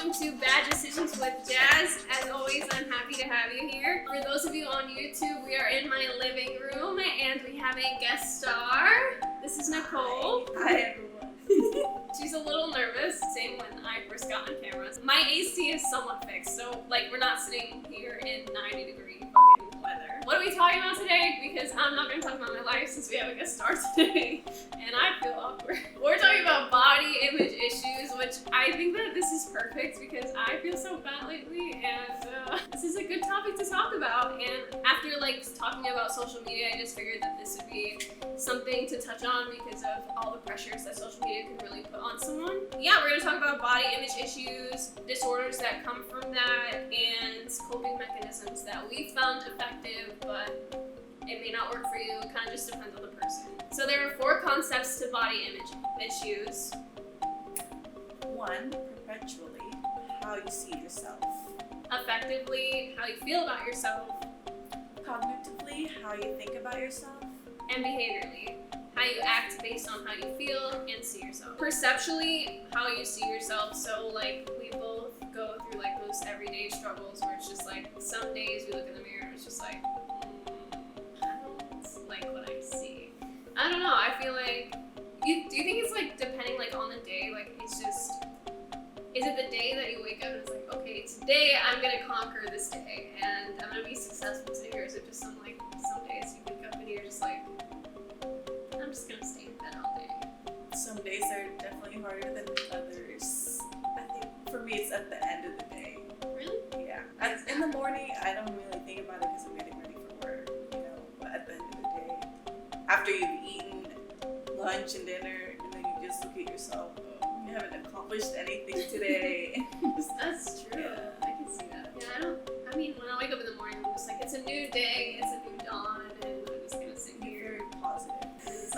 welcome to Bad Decisions with Jazz. As always, I'm happy to have you here. For those of you on YouTube, we are in my living room and we have a guest star. This is Nicole. Hi everyone. She's a little nervous, same when I first got on cameras. My AC is somewhat fixed, so we're not sitting here in 90-degree fucking weather. What are we talking about today? Because I'm not going to talk about my life since we have a guest star today, and I feel awkward. We're talking about body image issues, which I think that this is perfect because I feel so fat lately, and this is a good topic to talk about. And after talking about social media, I just figured that this would be something to touch on because of all the pressures that social media can really put on someone. Yeah, we're going to talk about body image issues, disorders that come from that, and coping mechanisms that we found effective, but it may not work for you. It kind of just depends on the person. So there are 4 concepts to body image issues. 1, perpetually, how you see yourself. Effectively, how you feel about yourself. Cognitively, how you think about yourself. And behaviorally, how you act based on how you feel and see yourself. Perceptually, how you see yourself. So we both go through those everyday struggles where it's just some days we look in the mirror and it's just I don't like what I see. I don't know, I feel do you think it's depending on the day, it's just, is it the day that you wake up and it's okay, today I'm gonna conquer this day and I'm gonna be successful today, or is it just some days you wake up and you're just I'm just gonna stay in bed all day? Some days are definitely harder than others. I think for me it's at the end of the day. Really? Yeah. In the morning, I don't really think about it because I'm getting ready for work, but at the end of the day, after you've eaten lunch and dinner, and then you just look at yourself, you haven't accomplished anything today. That's true. Yeah. I can see that. Yeah, when I wake up in the morning, I'm just it's a new day, it's a new dawn, and I'm just gonna sit here. Very positive. And it's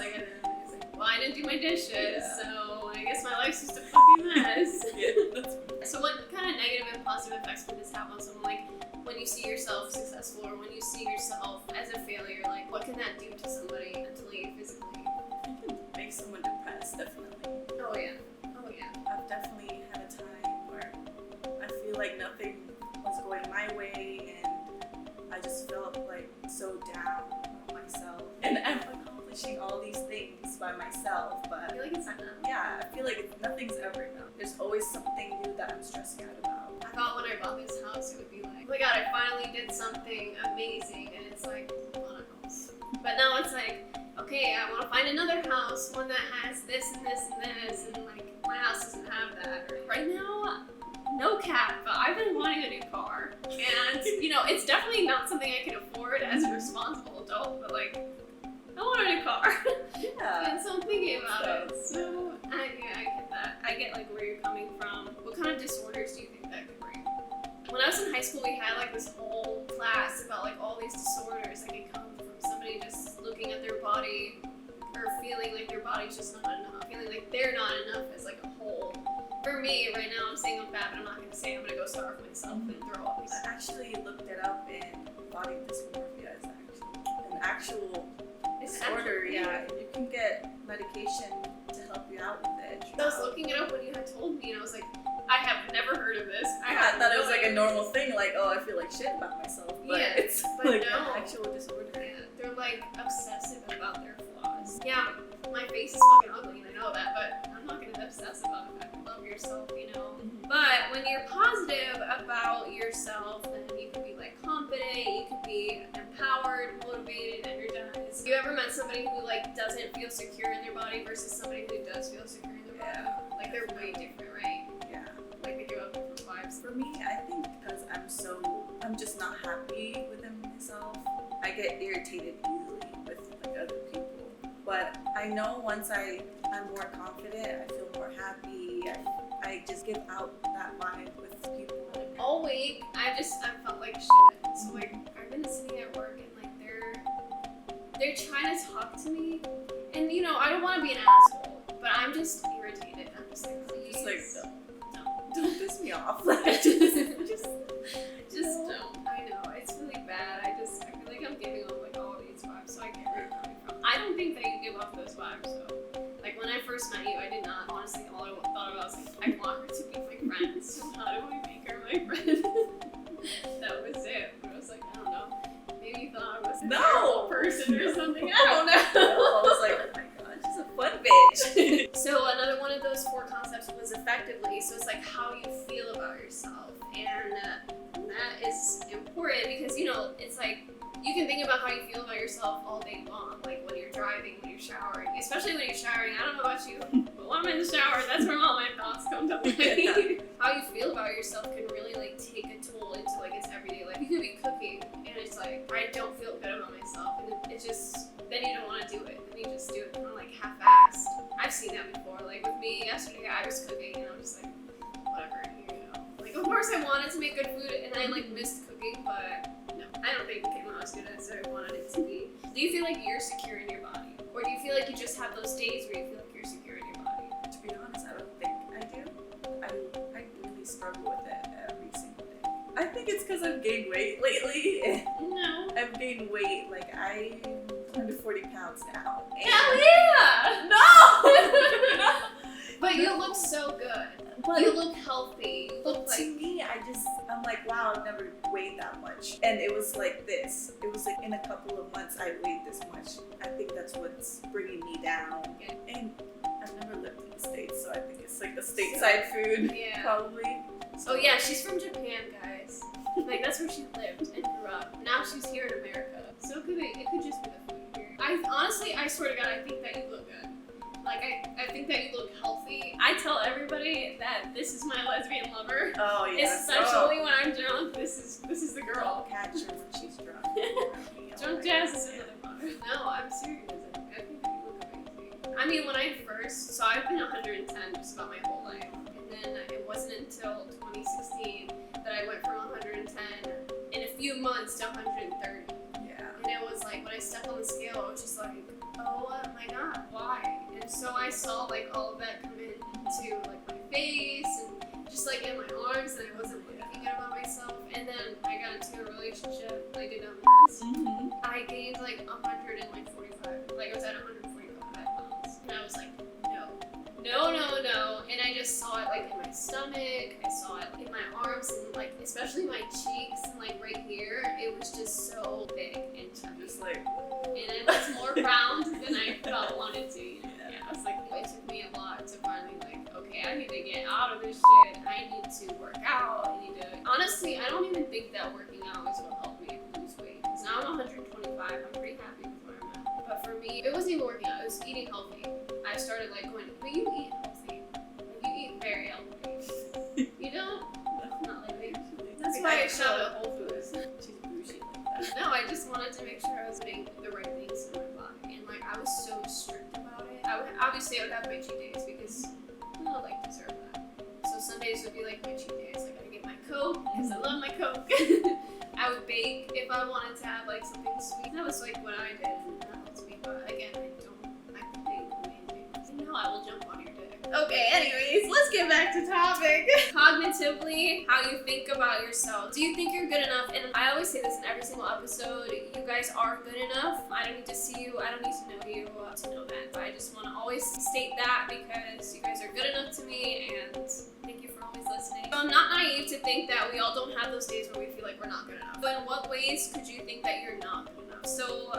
well, I didn't do my dishes, Yeah. so I guess my life's just a fucking mess. Yeah, So what kind of negative and positive effects could this have on someone? When you see yourself successful, or when you see yourself as a failure, what can that do to somebody mentally, physically? it can make someone depressed, definitely. Oh yeah. Oh yeah. I've definitely had a time where I feel like nothing was going my way and I just felt so down on myself. And I'm accomplishing all these things by myself, I but feel like it's not enough. yeah, I feel like nothing's ever enough. There's always something new that I'm stressing out about. I thought when I bought this house, it would be oh my god, I finally did something amazing, and it's I bought a house. But now it's okay, I want to find another house, one that has this and this and this, and my house doesn't have that. Right now, no cap, but I've been wanting a new car, and it's definitely not something I can afford as a responsible adult, but I want a new car. Yeah. And so I'm thinking about it. So I get that. I get where you're coming from. What kind of disorders do you think that could bring? When I was in high school, we had this whole class about all these disorders that can come from somebody just looking at their body or feeling their body's just not enough, feeling they're not enough as a whole. For me, right now, I'm saying I'm fat, but I'm not going to say I'm going to go starve myself and throw up. I actually looked it up, and body dysmorphia is actually an actual disorder. Yeah, and you can get medication to help you out with it. I was looking it up when you had told me, and I was I have never heard of this. I thought it was a normal thing, oh, I feel shit about myself, but Yeah, it's but an no. actual disorder. Yeah, they're obsessive about their flaws. Yeah, my face is fucking ugly, and I know that, but I'm not gonna obsess about it. Love yourself, But when you're positive about yourself, then you can be confident, you can be empowered, motivated, energized. Have you ever met somebody who doesn't feel secure in their body versus somebody who does feel secure in their body? Yeah. They're way different, right? Yeah. They give up different vibes. For me, I think because I'm just not happy within myself, I get irritated easily with other people. But I know once I'm more confident, I feel more happy, I just give out that vibe with people. All week, I felt like shit. So I've been sitting at work and they're trying to talk to me, and I don't want to be an asshole, but I'm just irritated. I'm just please. Don't piss me off. Just don't. I know it's really bad. I feel like I'm giving off all of these vibes, so I get where you're coming from. I don't think that you give off those vibes. So when I first met you, I did not honestly. All I thought about was I want her to be my friend. friend. So how do I make her my friend? That was it. But I was like, I don't know. Maybe you thought I was a terrible person or something. I don't know. I was like, oh my god, she's a fun bitch. So another one of those 4 concepts was effectively. So it's like how you feel about yourself, and that is important because it's like you can think about how you feel about yourself all day long, like when you're driving, when you're showering, especially when you're showering. I don't know about you, but when I'm in the shower, that's where all my thoughts come to mind. How you feel about yourself can really like take a toll into like its everyday life. You could be cooking and it's like I don't feel good about myself, and it just then you don't want to do it, and you just do it kind of like half-assed. I've seen that before. Like with me yesterday, I was cooking and I'm just like, whatever, Like of course I wanted to make good food and I like missed cooking, but no, I don't think it came out as good as I wanted it to be. Do you feel like you're secure in your body, or do you feel like you just have those days where you feel like you're secure in your body? To be honest, I don't think I do. I really struggle with it every single day. I think it's because I've gained weight lately. No. I've gained weight. Like I'm under 40 pounds now. Hell yeah! No! But you look so good. But You look healthy. You look to like me, I'm like, wow, I've never weighed that much. And it was like this. It was like in a couple of months, I weighed this much. I think that's what's bringing me down. Yeah. And I've never lived in the States, so I think it's like a stateside food, Yeah. probably. Oh yeah, she's from Japan, guys. Like that's where she lived and grew up. Now she's here in America. So it could just be the food here. I swear to God, I think that you look good. Like I think that you look healthy. I tell everybody that this is my lesbian lover. Oh yeah. Especially when I'm drunk. This is the girl. I'll catch her when she's drunk. Drunk Jazz is another mother. No, I'm serious. I think that you look amazing. I mean, when I first, so I've been 110 just about my whole life. And then it wasn't until 2016 that I went from 110 in a few months to 130. Yeah. And it was like, when I stepped on the scale, I was just like, oh my god, why? And so I saw like all of that come into like my face and just like in my arms, and I wasn't thinking good about myself. And then I got into a relationship, I did this. Mm-hmm. I gained like 145, like I was at 145 pounds. And I was like, no. And I just saw it like in my stomach, I saw it in my arms, and like especially my cheeks and like right here, it was just so big and chubby. Just like, And it was more round than I felt wanted to. Yeah, I was like, it took me a lot to finally like, okay, I need to get out of this shit. I need to work out. Honestly, I don't even think that working out is what helped me lose weight. Because now I'm 125. I'm pretty happy with where I'm at. But for me, it wasn't even working out. It was eating healthy. I started like going, but you eat healthy. Like, you eat very healthy. You don't? Not lately. That's why I shop at Whole Foods. she's bougie like that. No, I just wanted to make sure I was doing the right things in my body, and like I was so strict about it. Obviously I would have my cheat days because I like deserve that. So Sundays would be like my cheat days. I gotta get my Coke because I love my Coke. I would bake if I wanted to have like something sweet. That was like what I did, and that helped me. But again, I can bake amazing. No, I will jump on your dick. Okay, anyways, let's get back to topic. Cognitively, how you think about yourself. Do you think you're good enough? And I always say this in every single episode, you guys are good enough. I don't need to see you, I don't need to know you to know that. But I just want to always state that because you guys are good enough to me, and thank you for always listening. So I'm not naive to think that we all don't have those days where we feel like we're not good enough. But in what ways could you think that you're not good enough? So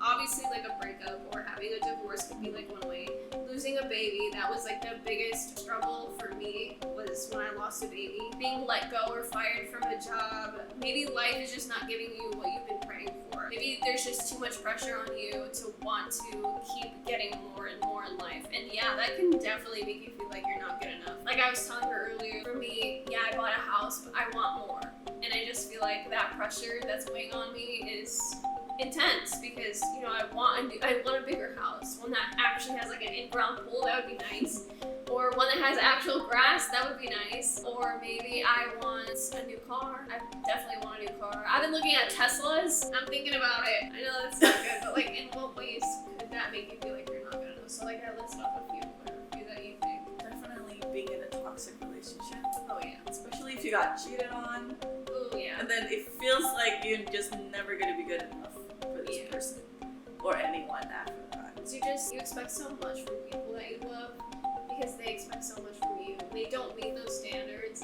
obviously like a breakup or having a divorce could be like one way. Losing a baby, that was like the biggest struggle for me, was when I lost a baby. Being let go or fired from a job. Maybe life is just not giving you what you've been praying for. Maybe there's just too much pressure on you to want to keep getting more and more in life. And yeah, that can definitely make you feel like you're not good enough. Like I was telling her earlier, for me, yeah, I bought a house, but I want more. And I just feel like that pressure that's weighing on me is intense because, you know, I want a bigger house, one that actually has like an in-ground pool. That would be nice, or one that has actual grass. That would be nice. Or maybe I want a new car. I definitely want a new car. I've been looking at Teslas. I'm thinking about it. I know that's not good, but like in what ways could that make you feel like you're not good enough? So like I listed off a few that you think. Definitely being in a toxic relationship. Oh yeah. Especially if you got cheated on. Oh yeah. And then it feels like you're just never gonna be good enough for this person or anyone after that. So you expect so much from people that you love because they expect so much from you. They don't meet those standards,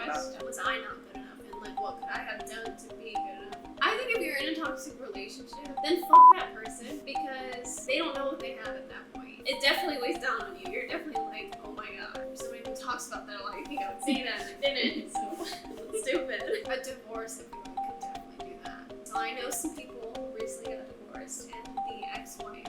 question, was I not good enough? And like, what could I have done to be good enough? I think if you're in a toxic relationship, then fuck that person because they don't know what they have at that point. It definitely weighs down on you. You're definitely like, oh my god. Somebody who talks about that a lot, you think I would say that and I didn't, so it's stupid. A divorce, I feel like, could definitely do that. So I know some people who recently got divorced and the ex-wife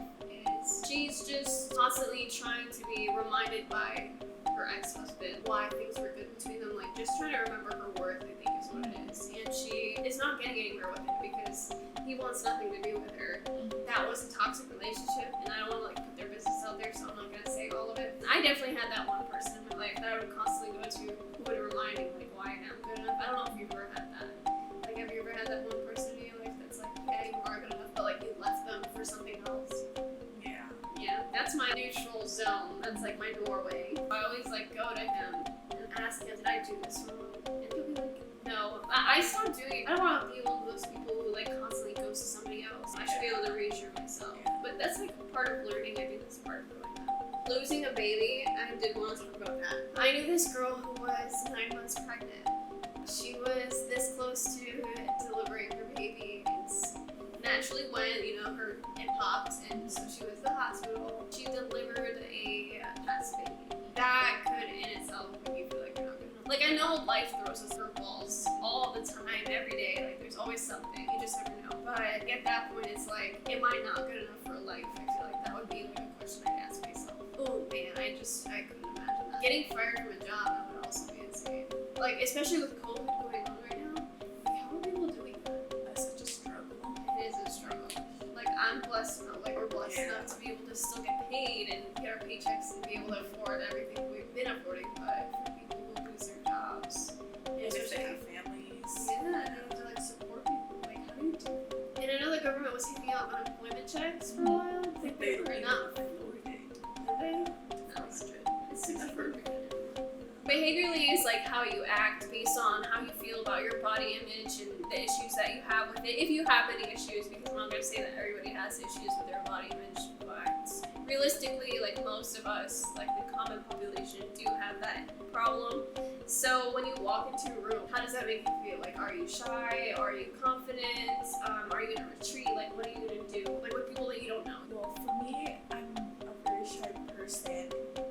she's just constantly trying to be reminded by her ex-husband why things were good between them, like just trying to remember her worth, I think is what it is. And she is not getting anywhere with him because he wants nothing to do with her. That was a toxic relationship, and I don't want to like put their business out there, so I'm not gonna say all of it. I definitely had that one person in my life that I would constantly go to who would remind me like why I'm good enough. I don't know if you've ever had that. Like, have you ever had that one person in your life that's like, yeah, you are good enough, but like you left them for something else? Yeah, that's my neutral zone. That's like my doorway. I always like go to him and ask him, did I do this wrong? And he'll be like, no. I stopped doing it. I don't want to be one of those people who like constantly goes to somebody else. I should be able to reassure myself. But that's like part of learning. I think that's part of growing up. Losing a baby, I did want to talk about that. I knew this girl who was 9 months pregnant. She was this close to delivering her baby. Naturally went, you know, it popped, and so she was at the hospital. She delivered a test baby. That could in itself make you feel like you're not good enough. Like, I know life throws us curveballs all the time, every day. Like, there's always something. You just never know. But at that point, it's like, am I not good enough for life? I feel like that would be like a question I'd ask myself. Oh man, I couldn't imagine that. Getting fired from a job, that would also be insane. Like, especially with COVID going on right now. Like, how are people doing that? That's such a struggle. It is a struggle. Like, I'm blessed enough, like, we're blessed enough to be able to still get paid and get our paychecks and be able to afford everything we've been affording, but for people who lose their jobs, and if they have families. Yeah, and they have to, like, support people. Like, how do you do that? And I know the government was handing out unemployment checks for a while. I think they were enough. Did they? No, it's true. It's super good. Behaviorally is like how you act based on how you feel about your body image and the issues that you have with it. If you have any issues, because I'm not going to say that everybody has issues with their body image, but realistically, like most of us, like the common population, do have that problem. So when you walk into a room, how does that make you feel? Like, are you shy? Are you confident? Are you going to retreat? Like, what are you going to do? Like, with people that you don't know? Well, for me, I'm a very shy person,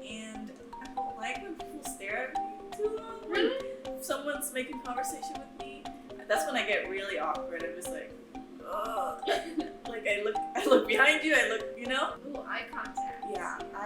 and I don't like when people stare at me too long. Really? When someone's making conversation with me, that's when I get really awkward. I'm just like, ugh. Like I look behind you. I look, you know. Ooh, eye contact. Yeah, I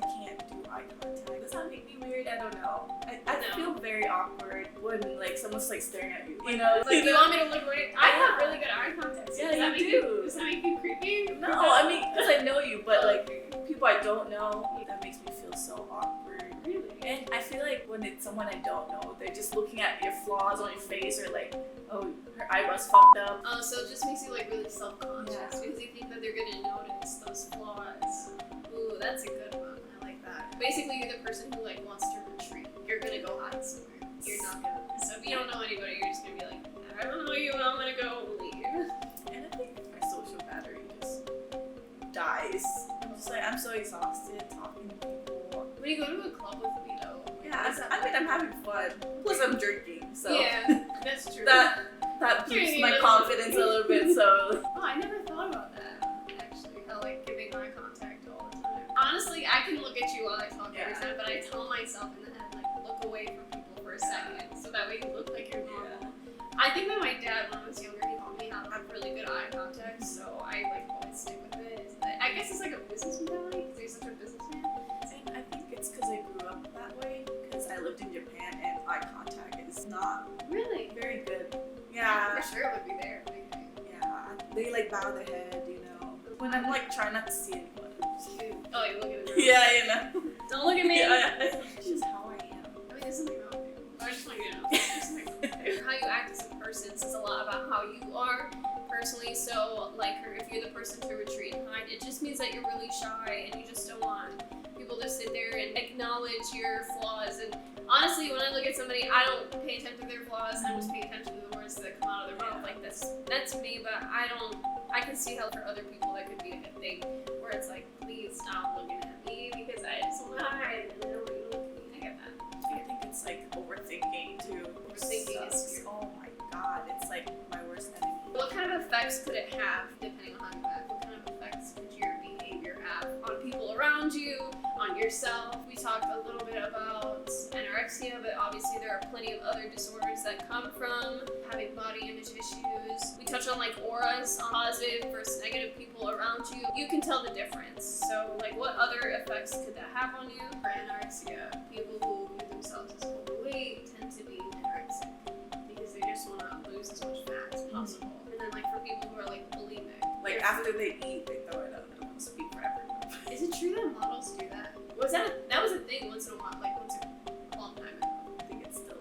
can't do eye contact. Does that make me weird? I don't know. I No. feel very awkward when like someone's like staring at you. You know, Like, you want me to look right? I have really good eye contact. So Yeah, does that you make do. Does that make you creepy? No, I mean, because I know you, but like people I don't know, that makes me feel so awkward. Really? And I feel like when it's someone I don't know, they're just looking at your flaws on your face, or like, oh, her eyebrows fucked up. Oh, so it just makes you like really self-conscious Yeah. because you think that they're gonna notice those flaws. Ooh, that's a good one. I like that. Basically, you're the person who like wants to retreat. You're gonna go hide somewhere. You're not gonna. So if you don't know anybody, you're just gonna be like, I don't know you. I'm gonna go leave. And I think my social battery just dies. I'm just like, I'm so exhausted talking to people. When you go to a club with me though. Yeah, I mean, I'm having fun. Plus, I'm drinking, so Yeah, that's true. that boosts You my need confidence a little bit. So Oh, I never thought about that. Actually, how like giving eye contact all the time. Honestly, I can look at you while I talk every Yeah. time, but I tell myself in the head like look away from people for a second, so that way you look like you're normal. I think that my dad, when I was younger, he taught me how to have really good eye contact, so I like always stick with it. I guess it's like a business mentality because you're such a businessman. and I think it's because I grew up that way. Because I lived in Japan, and eye contact is not Really? very good. Yeah. For sure, it would be there. Yeah, they like bow their head, you know. When I'm like trying not to see anyone. Oh, you look at it. Yeah, you know. Don't look at me. Yeah, it's just how I am. I mean, there's something wrong with you. I just want you to know. There's something wrong with you. How you act as a person says a lot about how you are personally. So, like her, if you're the person to retreat and hide, it just means that you're really shy and you just don't want people to sit there and acknowledge your flaws. And honestly, when I look at somebody, I don't pay attention to their flaws. I'm just paying attention to the words that come out of their mouth. Like that's me, but I can see how for other people that could be a good thing, where it's like, please stop looking at me because I just want to hide and I don't want you to look at me. I get that. I think it's like overthinking too. like my worst enemy. What kind of effects could it have, depending on how you act? What kind of effects could your behavior have on people around you, on yourself? We talked a little bit about anorexia, but obviously there are plenty of other disorders that come from having body image issues. We touched on like auras, on positive versus negative people around you. You can tell the difference. So like what other effects could that have on you? For anorexia, people who view themselves as overweight tend to be anorexic because they just want to lose as much fat as possible. And then like for people who are like bulimic, Like after they eat, they throw it up. I don't want to speak for everyone. is it true that models do that? That was a thing once in a while, like once a long time ago. I think it's still.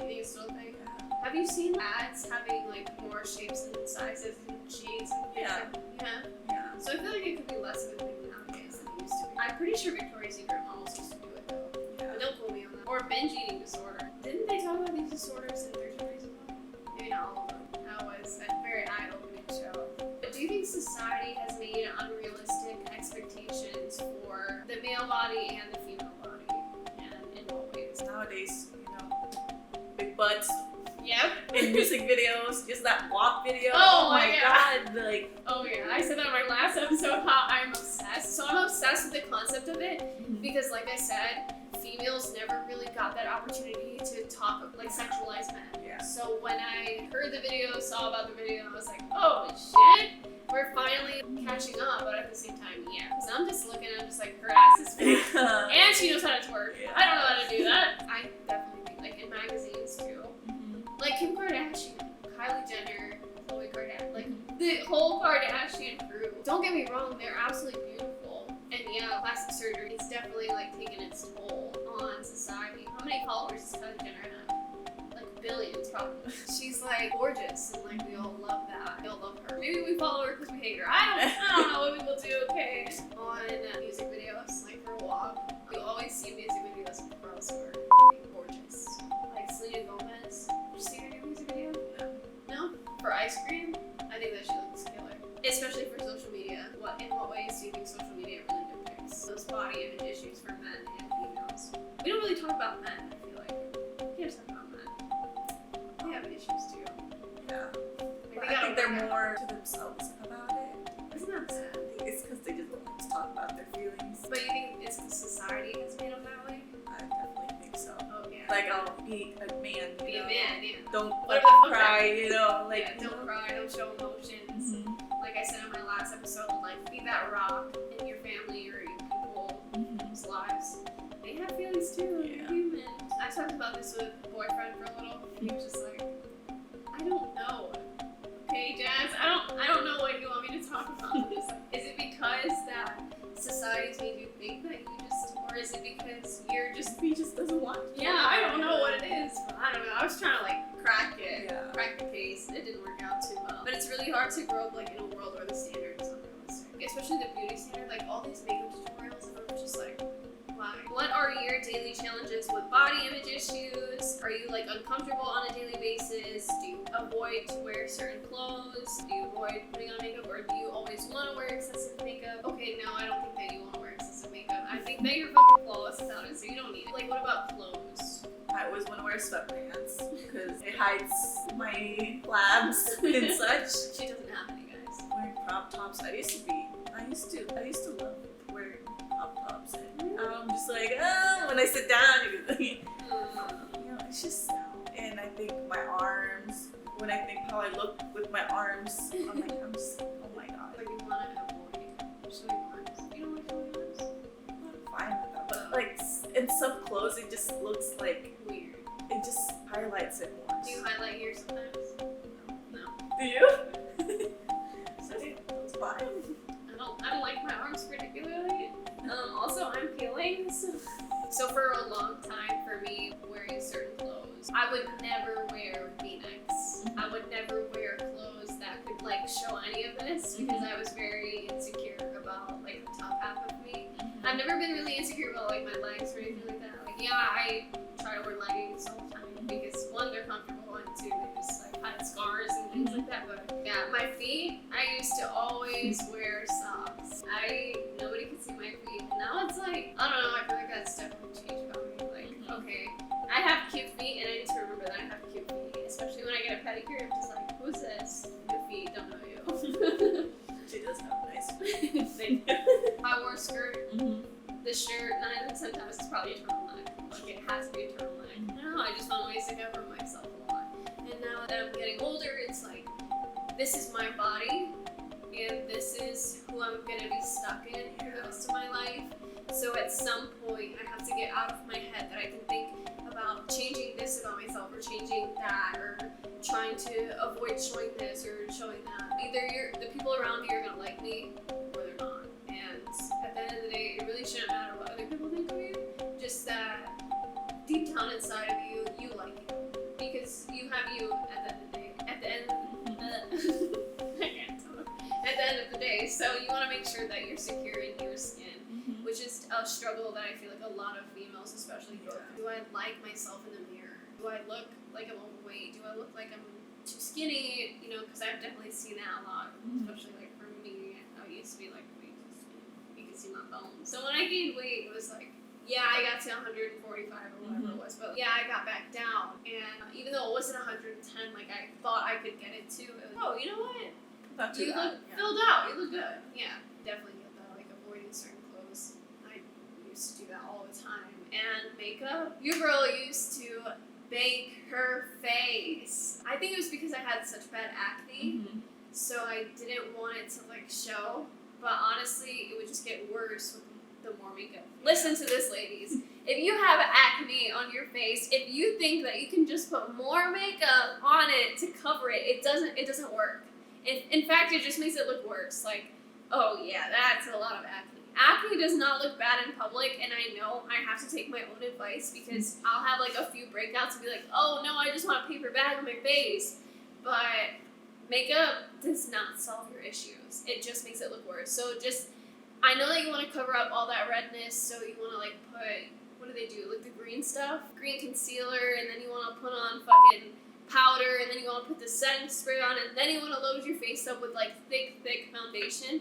You think it's still a thing? Have you seen ads having like more shapes and sizes and shades and things? Yeah. Yeah. Yeah. So I feel like it could be less of a thing nowadays than it used to be. I'm pretty sure Victoria's Secret models used to do it though. But don't quote me on that. Or binge eating disorder. Didn't they talk about these disorders in 13 Reasons Why? Maybe not all of them. That was a very eye-opening show. But do you think society has made unrealistic expectations for the male body and the female body? And in what ways? Nowadays, big butts Yep. in music videos, just that walk video. Oh my my god. Like, Oh yeah, I said that in my last episode how I'm obsessed. So I'm obsessed with the concept of it because like I said, females never really got that opportunity to talk like sexualize men. yeah. So when I heard the video, saw about the video, I was like, oh shit, we're finally catching up, but at the same time, yeah. Because I'm just looking, I'm just like, her ass is fake. And she knows how to twerk. Yeah. I don't know how to do that. I definitely think like in magazines too. Like Kim Kardashian, Kylie Jenner, Khloe Kardashian, like the whole Kardashian crew. Don't get me wrong, they're absolutely beautiful. And yeah, plastic surgery, it's definitely like taken its toll on society. How many followers does Kylie Jenner have? Like billions probably. She's like gorgeous and like we all love that. We all love her. Maybe we follow her because we hate her. I don't know what people do, okay. On music videos, like for a walk, you always see music videos of girls who are gorgeous. Like Selena Gomez. Did you see her new music video? No? For Ice Cream? I think that she looks killer. Especially for social media. In what ways do you think social media really depicts those body image issues for men and females? We don't really talk about men, I feel like. We can't talk about men. They have issues too. Yeah. Like, But they I think they're gotta work more to themselves about it. Isn't that sad? I think it's because they just don't like to talk about their feelings. But you think it's because society has made them that way? I definitely think so. Oh yeah. Like, I'll be a man. be you a know? man, yeah. Don't Whatever fucking the fuck cry, that- like, Yeah, don't cry, don't show emotions. Mhm. Like I said in my last episode, like be that rock in your family or in people's lives. They have feelings too. Yeah. They're human. I talked about this with a boyfriend for a little. He was just like, I don't know. Okay, Jazz, I don't know what you want me to talk about. This. Is it because that society's made you think that you just, or is it because he just doesn't want? Yeah, I don't know what it is. But I don't know. I was trying to like crack the case. It didn't work out too well. But it's really hard to grow up like in a world where the standard is unrealistic, especially the beauty standard. Like all these makeup tutorials, and I'm just like, why? What are your daily challenges with body image issues? Are you like uncomfortable on a daily basis? Do you avoid to wear certain clothes? Do you avoid putting on makeup, or do you always want to wear excessive makeup? Okay, no, I don't think that you want to wear excessive makeup. I think that you're fucking flawless without it, so you don't need it. Like, what about clothes? I always want to wear sweatpants because it hides my labs and such. She doesn't have any, guys. Wearing crop tops, I used to love wearing crop tops, and I'm just like, when I sit down, it's just, and I think my arms. When I think how I look with my arms, I'm just, oh my god. Like, you want to avoid showing arms. You don't like showing arms? I'm fine with that, but like in some clothes, it just looks like Weird. it just highlights it more. Do you highlight here sometimes? No. Do you? So do you. It's fine. I don't like my arms particularly. Also, I'm peeling, so for a long time for me, wearing certain clothes, I would never wear V-necks. I would never wear clothes that could like show any of this because I was very insecure about like the top half of me. I've never been really insecure about like my legs or anything like that. Like yeah, I try to wear leggings all the time because one, they're comfortable, and two, they just like hide scars and things like that. But yeah, my feet, I used to always wear socks. Nobody could see my feet. And now it's like, I don't know, I feel like that's definitely changed about me. Like, okay, I have cute feet and I need to remember that I have cute feet. Especially when I get a pedicure, I'm just like, this shirt 9 out of 10 times is probably a turtleneck. Like it has to be a turtleneck. I don't know, I just found ways to cover myself a lot. And now that I'm getting older, it's like, this is my body, and this is who I'm gonna be stuck in for the rest of my life. So at some point, I have to get out of my head that I can think about changing this about myself, or changing that, or trying to avoid showing this or showing that. Either the people around me are gonna like me, or they're not. And at the end of the day, it really shouldn't matter what other people think of you. Just that deep down inside of you, you like you, because you have you at the end of the day. At the end of the day, so you want to make sure that you're secure in your skin, which is a struggle that I feel like a lot of females especially go through. Do I like myself in the mirror? Do I look like I'm overweight? Do I look like I'm too skinny? You know, because I've definitely seen that a lot, especially like for me. I used to be like way too skinny. You can see my bones. So when I gained weight, it was like, yeah, I got to 145 or whatever it was, but yeah, I got back down. And even though it wasn't 110, like I thought I could get it to, it was, oh, you know what? You look filled out. You look good. Yeah, definitely get that. Like avoiding certain clothes. I used to do that all the time. And makeup. Your girl used to bake her face. I think it was because I had such bad acne, so I didn't want it to like show. But honestly, it would just get worse with the more makeup. Listen to this, ladies. If you have acne on your face, if you think that you can just put more makeup on it to cover it, it doesn't work. In fact, it just makes it look worse. Like, oh yeah, that's a lot of acne. Acne does not look bad in public, and I know I have to take my own advice because I'll have like a few breakouts and be like, oh no, I just want a paper bag on my face. But makeup does not solve your issues. It just makes it look worse. So I know that you want to cover up all that redness, so you want to like put, what do they do? Like the green stuff? Green concealer, and then you want to put on fucking powder, and then you want to put the setting spray on, and then you want to load your face up with like thick foundation.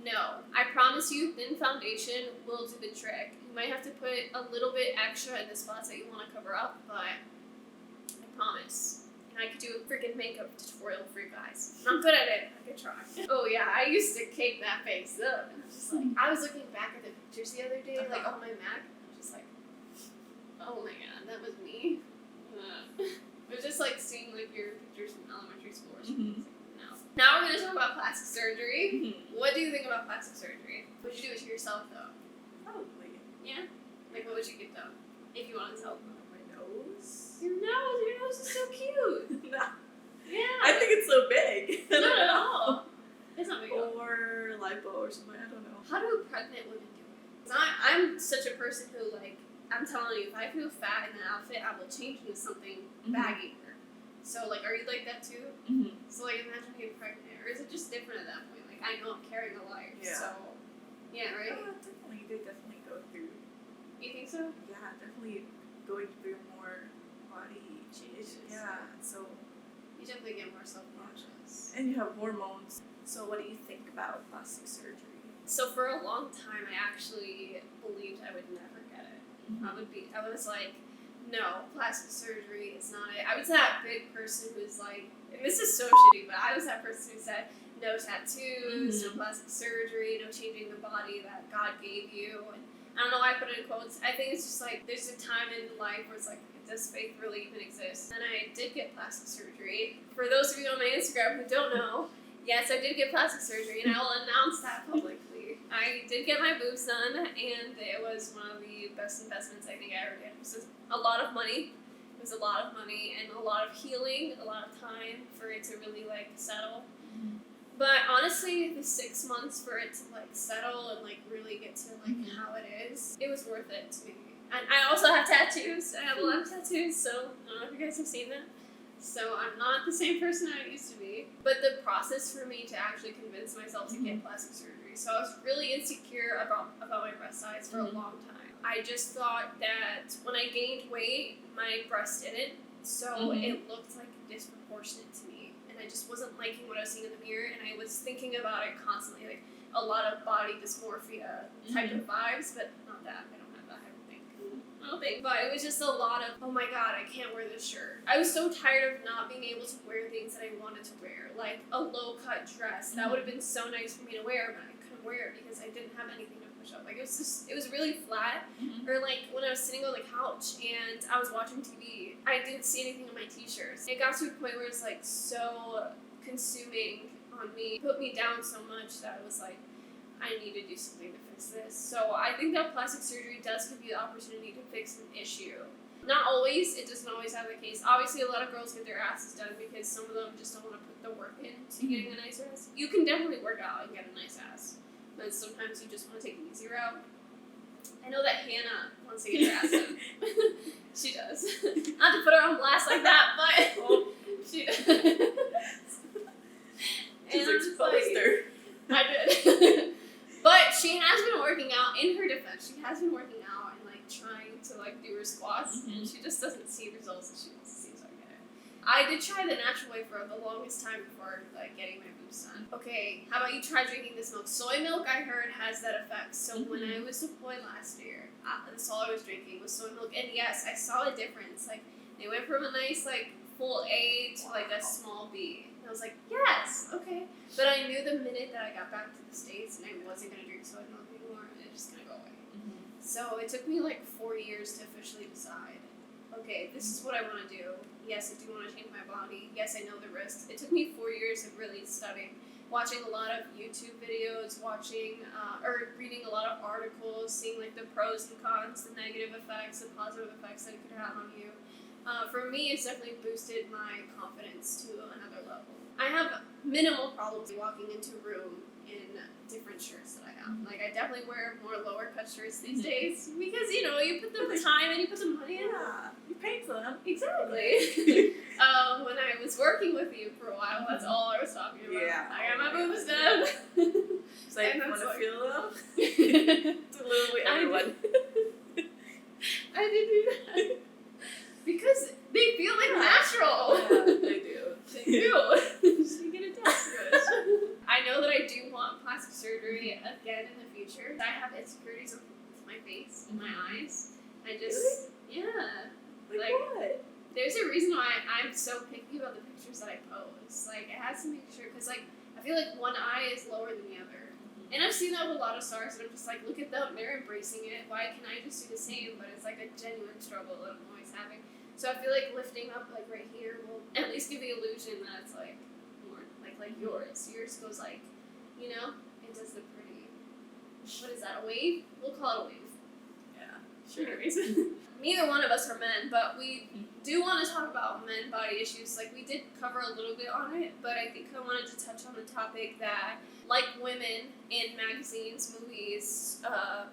No, I promise you, thin foundation will do the trick. You might have to put a little bit extra in the spots that you want to cover up, but I promise. And I could do a freaking makeup tutorial for you guys. I'm good at it. I could try. Oh yeah, I used to cake that face up. And just like, I was looking back at the pictures the other day, like on my Mac, and I was just like, oh my god, that was me. It was just like seeing like your pictures from elementary school or something. No. Now we're gonna talk about plastic surgery. What do you think about plastic surgery? Would you do it to yourself though? Probably. Yeah? Like what would you get though? If you wanted to tell them. My nose? Your nose is so cute. No. Yeah. I think it's so big. Not at all. It's not big at all. Or lipo or something, I don't know. How do pregnant women do it? 'Cause I'm such a person who like, I'm telling you, if I feel fat in an outfit, I will change into something baggier. So, like, are you like that too? So, like, imagine getting pregnant. Or is it just different at that point? Like, I know I'm carrying a life, so... Yeah, right? Definitely. They definitely go through... You think so? Yeah, definitely going through more body changes. Yeah, so... You definitely get more self-conscious. And you have hormones. So, what do you think about plastic surgery? So, for a long time, I actually believed I would never get it. I was like, no, plastic surgery is not it. I was that big person who's like, and this is so shitty, but I was that person who said, no tattoos, no plastic surgery, no changing the body that God gave you. And I don't know why I put it in quotes. I think it's just like, there's a time in life where it's like, does faith really even exist? And I did get plastic surgery. For those of you on my Instagram who don't know, yes, I did get plastic surgery, and I will announce that publicly. I did get my boobs done, and it was one of the best investments I think I ever did. It was a lot of money. It was a lot of money and a lot of healing, a lot of time for it to really like settle. But honestly, the 6 months for it to like settle and like really get to like how it is, it was worth it to me. And I also have tattoos. I have a lot of tattoos, so I don't know if you guys have seen that. So I'm not the same person I used to be. But the process for me to actually convince myself to get plastic surgery. So I was really insecure about my breast size for a long time. I just thought that when I gained weight, my breast didn't. So it looked like disproportionate to me. And I just wasn't liking what I was seeing in the mirror. And I was thinking about it constantly. Like a lot of body dysmorphia type of vibes, but not that. I don't have that, I don't think. But it was just a lot of, oh my god, I can't wear this shirt. I was so tired of not being able to wear things that I wanted to wear. Like a low-cut dress. That would have been so nice for me to wear, but I couldn't wear it because I didn't have anything to push push-up. Like, it was really flat. Or, like, when I was sitting on the couch and I was watching TV, I didn't see anything in my t-shirts. It got to a point where it's, like, so consuming on me, put me down so much that I was like, I need to do something to fix this. So I think that plastic surgery does give you the opportunity to fix an issue. Not always, it doesn't always have the case. Obviously, a lot of girls get their asses done because some of them just don't want to put the work into getting a nice ass. You can definitely work out and get a nice ass, but sometimes you just want to take the easy route. I know that Hannah wants to get her ass done. She does. Not to put her on blast like that, but she does. Just exposed her. I did. But she has been working out, in her defense, she has been working out and like trying to like do her squats, and she just doesn't see results that she wants to see, so I get it. I did try the natural way for the longest time before like getting my boobs done. Okay, how about you try drinking this milk? Soy milk, I heard, has that effect. So when I was deployed last year, that's all I was drinking was soy milk, and yes, I saw a difference. Like, they went from a nice like full A to like a small B. And I was like, yes, okay. But I knew the minute that I got back to the States and I wasn't going to drink soy milk anymore, it was just going to go away. So it took me like 4 years to officially decide, okay, this is what I want to do. Yes, I do want to change my body. Yes, I know the risks. It took me 4 years of really studying, watching a lot of YouTube videos, watching or reading a lot of articles, seeing like the pros and cons, the negative effects, the positive effects that it could have on you. For me, it's definitely boosted my confidence to another level. I have minimal problems walking into a room in different shirts that I have. Like, I definitely wear more lower cut shirts these days because, you know, you put the time and you put the money in. Yeah, you paid for them. Exactly. When I was working with you for a while, that's all I was talking about. Yeah. I got my boobs done. It's like, And you want to like- feel them? It's a little bit everyone. I did do that. Because they feel like natural. Yeah, they do. They do. Just get a test for it. I know that I do want plastic surgery again in the future. I have insecurities with my face and my eyes. I just, yeah. Like what? There's a reason why I'm so picky about the pictures that I post. Like, it has to make sure, because, like, I feel like one eye is lower than the other. And I've seen that with a lot of stars, and I'm just like, look at them, they're embracing it. Why can't I just do the same? But it's like a genuine struggle that I'm always having. So I feel like lifting up, like, right here will at least give the illusion that it's, like, more, like yours. Yours goes, like, you know, it does the pretty, what is that, a wave? We'll call it a wave. Yeah, sure. Anyways. Neither one of us are men, but we do want to talk about men body issues. Like, we did cover a little bit on it, but I think I wanted to touch on the topic that, like women in magazines, movies,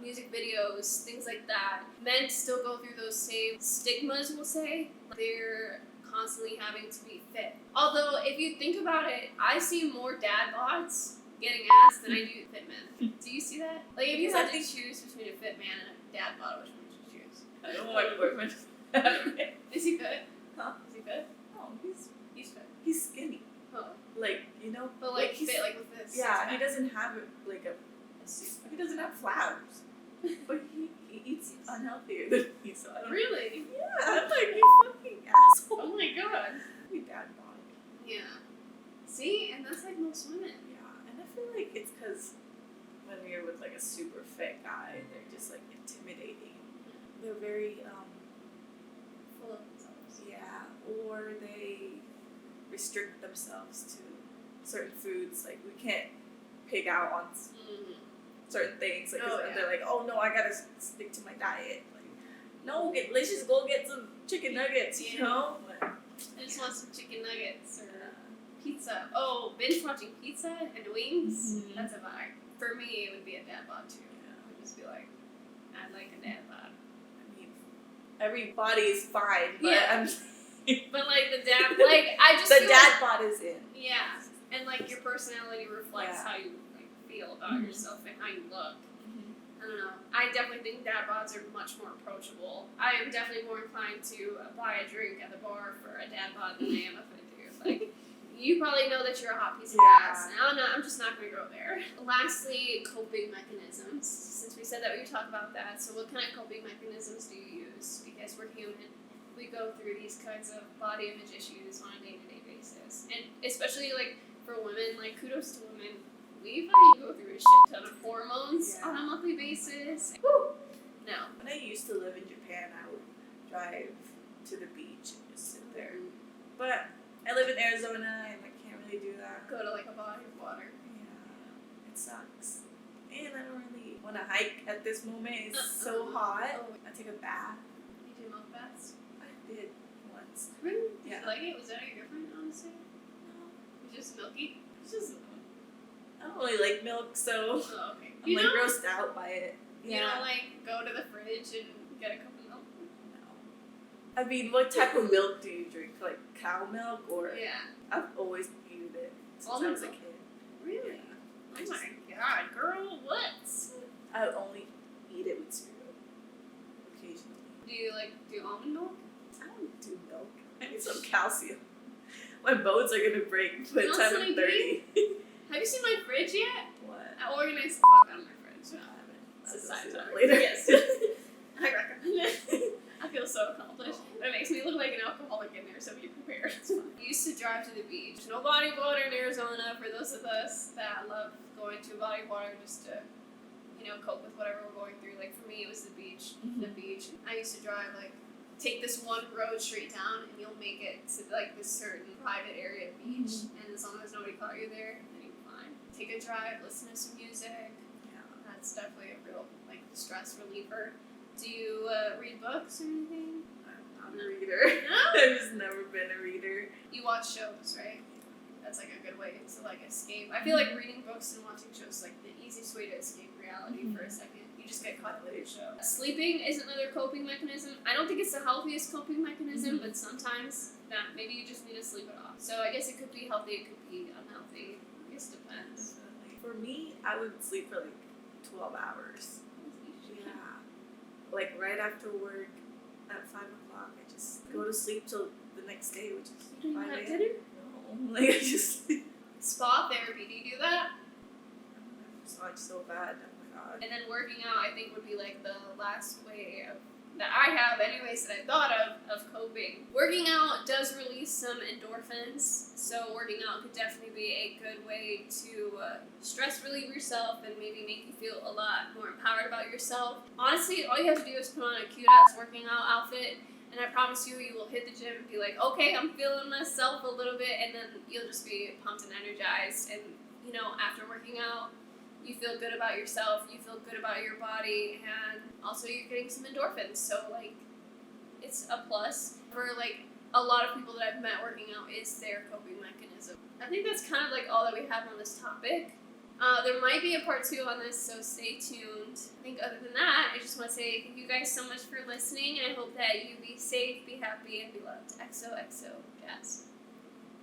music videos, things like that, men still go through those same stigmas, we'll say. They're constantly having to be fit. Although, if you think about it, I see more dad bods getting ass than I do fit men. Do you see that? Like, if you had to choose between a fit man and a dad bod, which one would you choose? I don't want my boyfriend. Is he fit? Huh? Is he fit? No, He's fit. he's skinny. Oh. Like, you know? But like he's, fit like with this. yeah, he doesn't have like six-pack. he doesn't have flowers. But he eats unhealthier than me, so I don't Really? Yeah, I'm like, you fucking asshole. Oh my god. You dad bod. Yeah. See, and that's like most women. Yeah, and I feel like it's because when you're with like a super fit guy, they're just like intimidating. They're very Full of themselves. yeah, or they restrict themselves to certain foods. Like, we can't pig out on certain things. Like, 'cause they're like, oh no, I gotta stick to my diet. Like, no, let's just go get some chicken nuggets, you know? But, I just want some chicken nuggets or pizza. Oh, binge watching pizza and wings? Mhm. That's a vibe. For me, it would be a dad bod too. yeah. I would just be like, I'd like a dad bod. I mean, everybody is fine, but Yeah. I'm But like the dad, like I just the feel dad bod is in. yeah, and like your personality reflects Yeah. how you like feel about Mhm. yourself and how you look. I don't know. I definitely think dad bods are much more approachable. I am definitely more inclined to buy a drink at the bar for a dad bod than I am if I do. Like, you probably know that you're a hot piece of Yeah. ass. And I'm just not going to go there. Lastly, coping mechanisms. Since we said that, we would talk about that. So what kind of coping mechanisms do you use? Because we're human. We go through these kinds of body image issues on a day-to-day basis. And especially, like, for women, like, kudos to women. we fucking go through a shit ton of hormones Yeah. on a monthly basis. Woo! No. When I used to live in Japan, I would drive to the beach and just sit there. But I live in Arizona and I can't really do that. Go to like a body of water. Yeah, it sucks. And I don't really want to hike at this moment. It's so Uh-uh. hot. Oh. I take a bath. You do milk baths? I did once. Really? Did Yeah. you like it? Was that any different, honestly? No, It was just milky? it's just I don't really like milk, so Oh, okay. I'm like grossed out by it. You don't like go to the fridge and get a cup of milk? No. I mean, what type of milk do you drink? Like cow milk or? Yeah. I've always needed it since I Almond was a milk? kid. Really? Yeah. Oh my god, girl, what? I only eat it with cereal. Occasionally. Do you like do almond milk? I don't do milk. I need some calcium. My bones are gonna break by the No, time so I'm you 30. Have you seen my fridge yet? What? I organized the fuck out of my fridge. I haven't. That's I'll a side do that story. later. Yes. I recommend it. I feel so accomplished. But it makes me look like an alcoholic in there, so be prepared. I used to drive to the beach. No body of water in Arizona for those of us that love going to a body of water just to, cope with whatever we're going through. Like for me, it was the beach. The beach. I used to drive take this one road straight down and you'll make it to this certain private area beach. And as long as nobody caught you there, then you're fine. Take a drive, listen to some music. Yeah. That's definitely a real stress reliever. Do you read books or anything? I'm not a reader. No? I've just never been a reader. You watch shows, right? That's a good way to escape. I feel like reading books and watching shows is the easiest way to escape reality for a second. You just get caught up in the show. Sleeping is another coping mechanism. I don't think it's the healthiest coping mechanism, but sometimes maybe you just need to sleep it off. So I guess it could be healthy, it could be unhealthy. I guess it depends. Definitely. For me, I would sleep for 12 hours. Yeah. Right after work at 5 o'clock, I just go to sleep till the next day, which is You don't 5 have a.m. dinner? No. I just Spa therapy, do you do that? I massage so bad. Oh my god. And then working out, I think, would be the last way that I have, anyways, that I thought of coping. Working out does release some endorphins, so working out could definitely be a good way to stress relieve yourself and maybe make you feel a lot more empowered about yourself. Honestly, all you have to do is put on a cute-ass working out outfit, and I promise you, you will hit the gym and be like, okay, I'm feeling myself a little bit, and then you'll just be pumped and energized, and, after working out, you feel good about yourself, you feel good about your body, and also you're getting some endorphins, so it's a plus. For a lot of people that I've met working out is their coping mechanism. I think that's kind of all that we have on this topic. There might be a part 2 on this, so stay tuned. I think other than that, I just want to say thank you guys so much for listening, and I hope that you be safe, be happy, and be loved. XOXO Jazz.